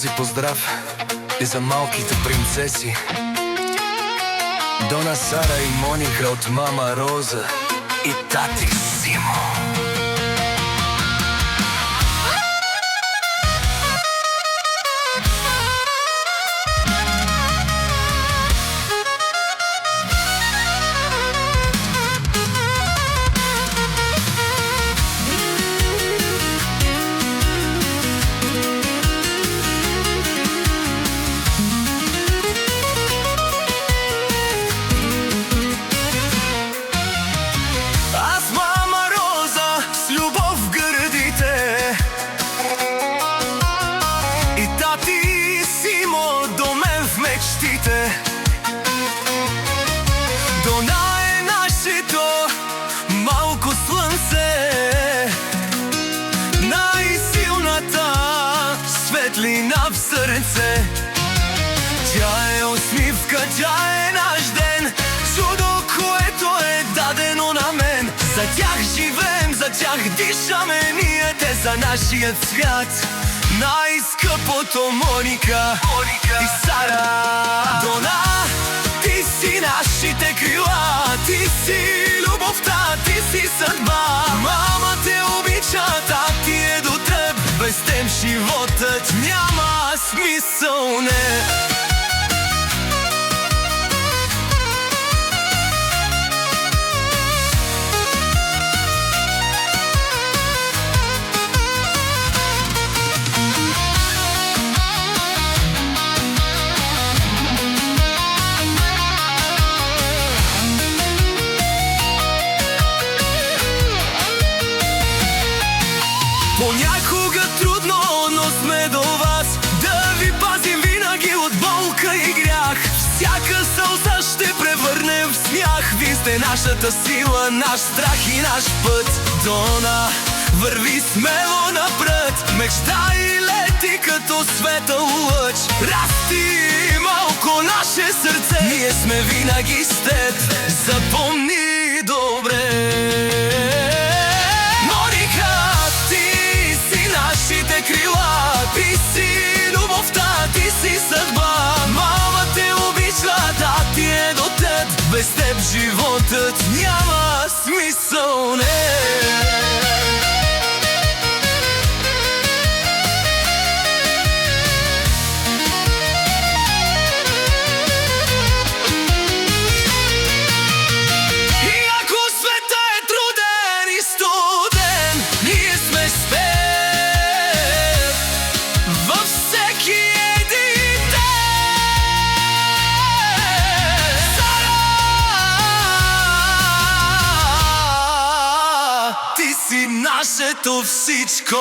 Този поздрав е за малките принцеси Дона Сара и Моника от мама Роза и тати Симо. Дона е нашето малко слънце, най-силната светлина в сърце. Тя е усмивка, тя е наш ден, чудо, което е дадено на мен. За тях живеем, за тях дишаме ние, те за нашия свят. Най-скъпото Моника и Сара. Дона, ти си нашите крила, ти си любовта, ти си съдба. Мама те обича, тати е до теб, без теб животът няма смисъл, не. Понякога трудно, но сме до вас, да ви пазим винаги от болка и грях. Всяка сълза ще превърнем в смях. Ви сте нашата сила, наш страх и наш път. Дона, върви смело напред, мечтай лети като светъл лъч. Расти малко наше сърце, ние сме винаги с теб, запомни добре. Нашите крила, ти си любовта, ти си съдба. Мама те обича, тати е до теб, без теб животът няма смисъл, не. Ти си нашето всичко.